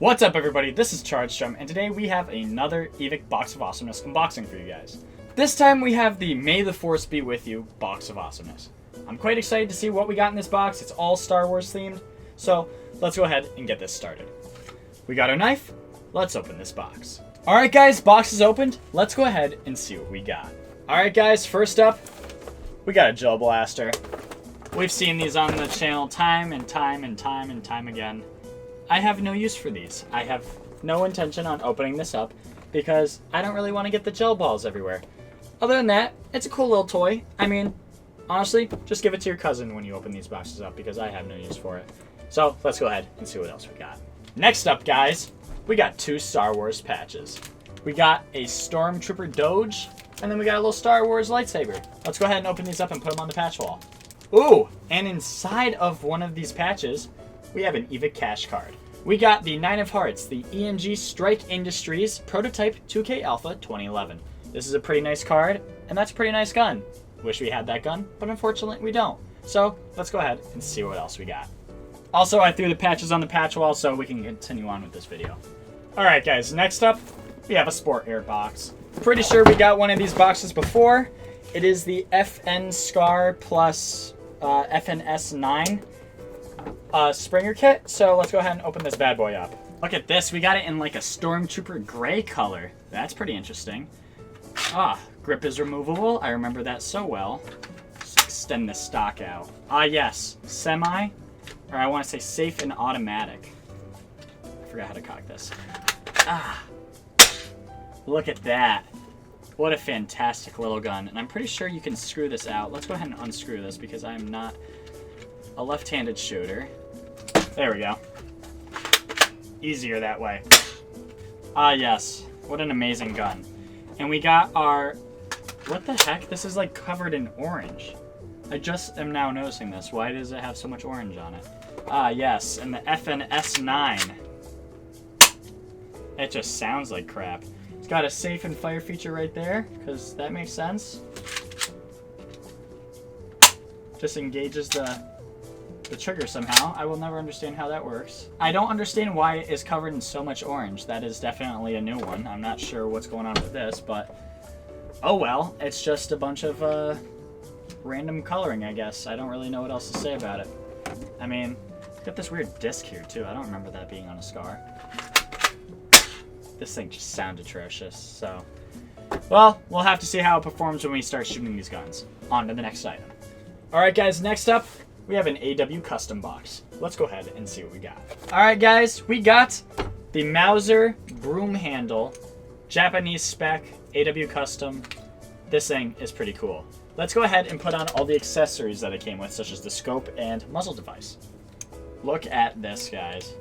What's up, everybody? This is Chardstrom, and today we have another Evike Box of Awesomeness unboxing for you guys. This time we have the May the Force Be With You Box of Awesomeness. I'm quite excited to see what we got in this box. It's all Star Wars themed, so let's go ahead and get this started. We got our knife. Let's open this box. Alright guys, box is opened. Let's go ahead and see what we got. Alright guys, first up, we got a gel blaster. We've seen these on the channel time and time again. I have no use for these. I have no intention on opening this up because I don't really want to get the gel balls everywhere. Other than that, it's a cool little toy. I mean, honestly, just give it to your cousin when you open these boxes up because I have no use for it. So let's go ahead and see what else we got. Next up, guys, we got two Star Wars patches. We got a Stormtrooper Doge, and then we got a little Star Wars lightsaber. Let's go ahead and open these up and put them on the patch wall. Ooh, and inside of one of these patches, we have an Evike cash card. We got the 9 of Hearts, the ENG Strike Industries Prototype 2K Alpha 2011. This is a pretty nice card, and that's a pretty nice gun. Wish we had that gun, but unfortunately we don't. So let's go ahead and see what else we got. Also, I threw the patches on the patch wall so we can continue on with this video. Alright guys, next up, we have a Sport Air box. Pretty sure we got one of these boxes before. It is the SCAR plus FNS9 Springer kit. So let's go ahead and open this bad boy up. Look at this, we got it in like a Stormtrooper gray color. That's pretty interesting. Grip is removable. I remember that so well. Just extend the stock out. Yes, semi, or I want to say safe and automatic. I forgot how to cock this. Look at that. What a fantastic little gun. And I'm pretty sure you can screw this out. Let's go ahead and unscrew this because I am not a left-handed shooter. There we go. Easier that way. Yes. What an amazing gun. And we got our... What the heck? This is like covered in orange. I just am now noticing this. Why does it have so much orange on it? Yes. And the FNS9. It just sounds like crap. It's got a safe and fire feature right there, because that makes sense. Just engages the trigger somehow. I will never understand how that works. I don't understand why it is covered in so much orange. That is definitely a new one. I'm not sure what's going on with this, but oh well. It's just a bunch of random coloring, I guess. I don't really know what else to say about it. I mean, look at this weird disc here too. I don't remember that being on a SCAR. This thing just sounds atrocious, so... Well, we'll have to see how it performs when we start shooting these guns. On to the next item. Alright guys, next up, we have an AW custom box. Let's go ahead and see what we got. Alright guys, we got the Mauser BroomHandle Japanese spec AW custom. This thing is pretty cool. Let's go ahead and put on all the accessories that it came with, such as the scope and muzzle device. Look at this, guys.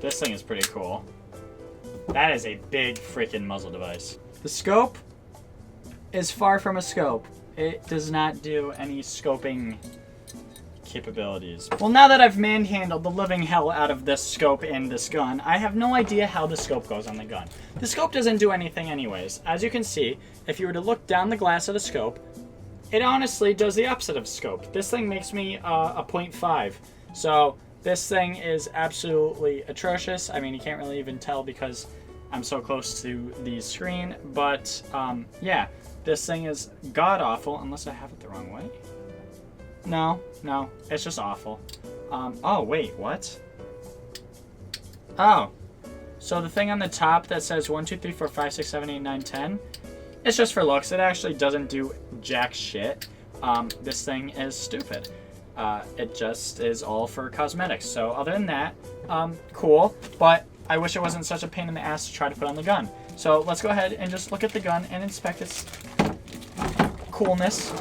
This thing is pretty cool. That is a big freaking muzzle device. The scope is far from a scope. It does not do any scoping capabilities. Well, now that I've manhandled the living hell out of this scope and this gun, I have no idea how the scope goes on the gun. The scope doesn't do anything anyways. As you can see, if you were to look down the glass of the scope, it honestly does the opposite of scope. This thing makes me a 0.5. So this thing is absolutely atrocious. I mean, you can't really even tell because I'm so close to the screen. But yeah, this thing is god-awful, unless I have it the wrong way. No, it's just awful. Oh, wait, what? Oh, so the thing on the top that says 1, 2, 3, 4, 5, 6, 7, 8, 9, 10, it's just for looks. It actually doesn't do jack shit. This thing is stupid. It just is all for cosmetics. So other than that, cool, but I wish it wasn't such a pain in the ass to try to put on the gun. So let's go ahead and just look at the gun and inspect its coolness.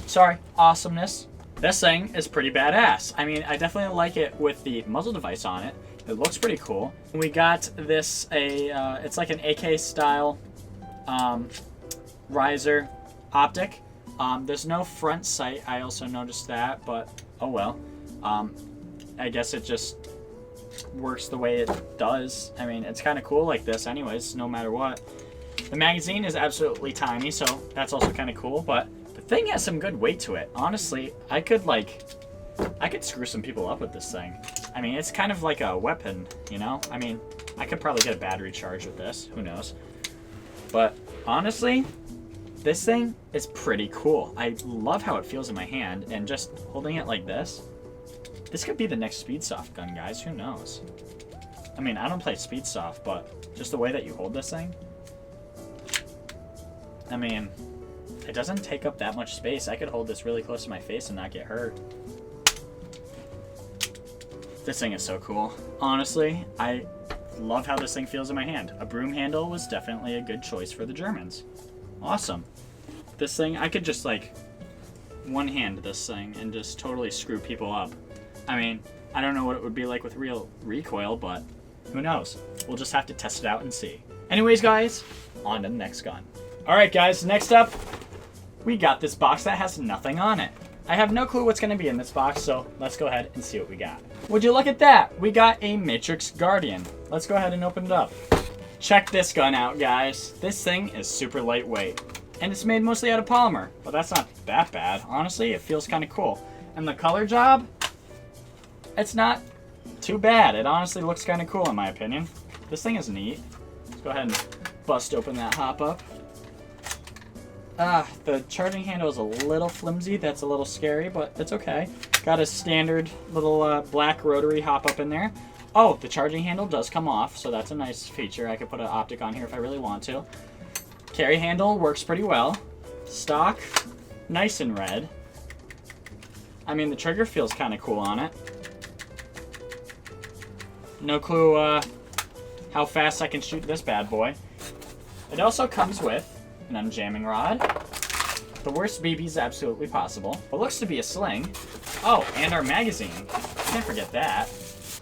Sorry, awesomeness. This thing is pretty badass. I mean, I definitely like it with the muzzle device on it. It looks pretty cool. We got this, it's like an AK style riser optic. There's no front sight. I also noticed that, but oh well. I guess it just works the way it does. I mean, it's kind of cool like this anyways, no matter what. The magazine is absolutely tiny, so that's also kind of cool, but the thing has some good weight to it. Honestly, I could like I could screw some people up with this thing. I mean, it's kind of like a weapon, you know? I mean, I could probably get a battery charge with this. Who knows? But honestly, this thing is pretty cool. I love how it feels in my hand, and just holding it like this could be the next Speedsoft gun, guys. Who knows? I mean, I don't play Speedsoft, but just the way that you hold this thing, I mean, it doesn't take up that much space. I could hold this really close to my face and not get hurt. This thing is so cool. Honestly, I love how this thing feels in my hand. A BroomHandle was definitely a good choice for the Germans. Awesome. This thing, I could just like one-hand this thing and just totally screw people up. I mean, I don't know what it would be like with real recoil, but who knows? We'll just have to test it out and see. Anyways, guys, on to the next gun. Alright guys, next up, we got this box that has nothing on it. I have no clue what's going to be in this box, so let's go ahead and see what we got. Would you look at that? We got a Matrix Guardian. Let's go ahead and open it up. Check this gun out, guys. This thing is super lightweight, and it's made mostly out of polymer, but that's not that bad. Honestly, it feels kind of cool. And the color job, it's not too bad. It honestly looks kind of cool in my opinion. This thing is neat. Let's go ahead and bust open that hop up. The charging handle is a little flimsy. That's a little scary, but it's okay. Got a standard little black rotary hop up in there. Oh, the charging handle does come off, so that's a nice feature. I could put an optic on here if I really want to. Carry handle works pretty well. Stock, nice and red. I mean, the trigger feels kind of cool on it. No clue how fast I can shoot this bad boy. It also comes with an unjamming rod, the worst BBs absolutely possible, what looks to be a sling. Oh, and our magazine. Can't forget that.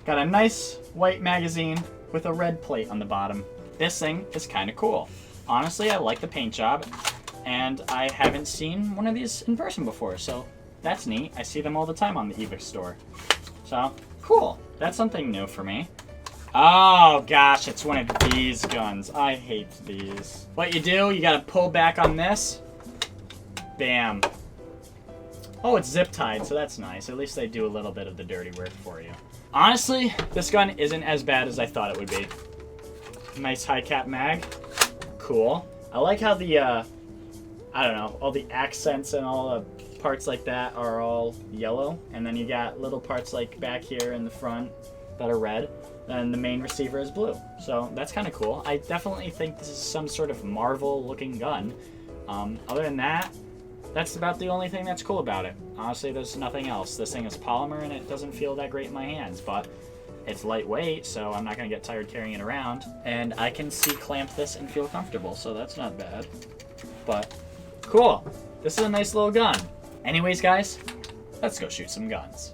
Got a nice white magazine with a red plate on the bottom. This thing is kind of cool. Honestly, I like the paint job, and I haven't seen one of these in person before, so that's neat. I see them all the time on the Evike store. So, cool. That's something new for me. Oh gosh, it's one of these guns. I hate these. What you do, you gotta pull back on this. Bam. Oh, it's zip tied, so that's nice. At least they do a little bit of the dirty work for you. Honestly, this gun isn't as bad as I thought it would be. Nice high cap mag. Cool. I like how the, I don't know, all the accents and all the parts like that are all yellow. And then you got little parts like back here in the front that are red. And the main receiver is blue. So that's kind of cool. I definitely think this is some sort of Marvel looking gun. Other than that, that's about the only thing that's cool about it. Honestly, there's nothing else. This thing is polymer and it doesn't feel that great in my hands, but it's lightweight, so I'm not gonna get tired carrying it around. And I can C-clamp this and feel comfortable, so that's not bad. But cool. This is a nice little gun. Anyways, guys, let's go shoot some guns.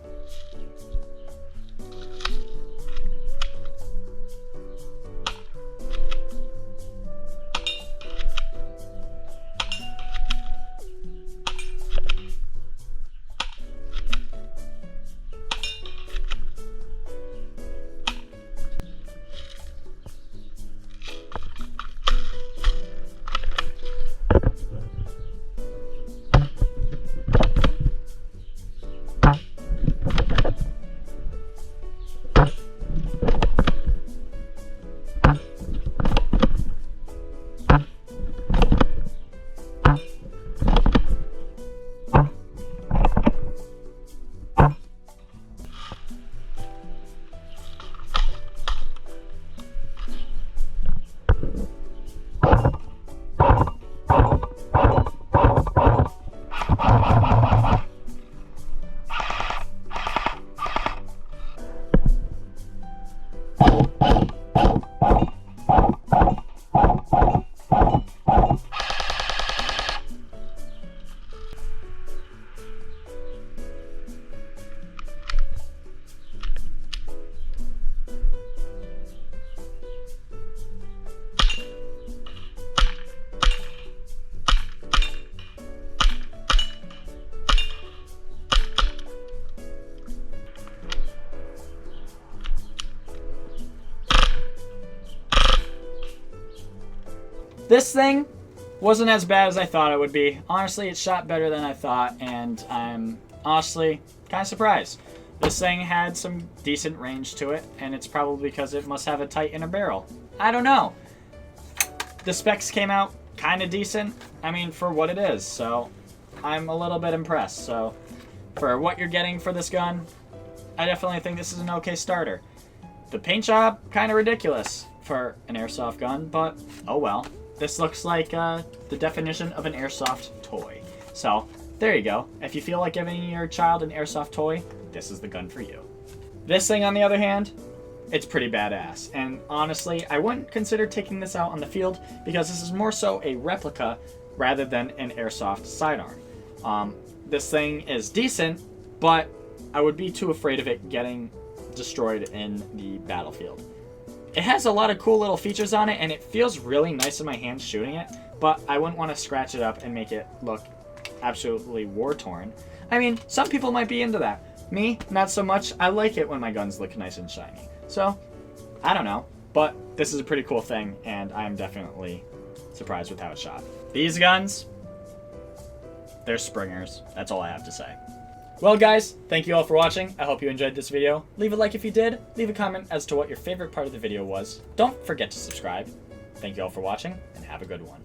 This thing wasn't as bad as I thought it would be. Honestly, it shot better than I thought, and I'm honestly kind of surprised. This thing had some decent range to it, and it's probably because it must have a tight inner barrel. I don't know. The specs came out kind of decent, I mean, for what it is, so I'm a little bit impressed. So for what you're getting for this gun, I definitely think this is an okay starter. The paint job, kind of ridiculous for an airsoft gun, but oh well. This looks like the definition of an airsoft toy. So there you go. If you feel like giving your child an airsoft toy, this is the gun for you. This thing, on the other hand, it's pretty badass. And honestly, I wouldn't consider taking this out on the field because this is more so a replica rather than an airsoft sidearm. This thing is decent, but I would be too afraid of it getting destroyed in the battlefield. It has a lot of cool little features on it, and it feels really nice in my hands shooting it, but I wouldn't want to scratch it up and make it look absolutely war-torn. I mean, some people might be into that. Me, not so much. I like it when my guns look nice and shiny. So, I don't know, but this is a pretty cool thing, and I'm definitely surprised with how it's shot. These guns, they're springers. That's all I have to say. Well, guys, thank you all for watching. I hope you enjoyed this video. Leave a like if you did. Leave a comment as to what your favorite part of the video was. Don't forget to subscribe. Thank you all for watching, and have a good one.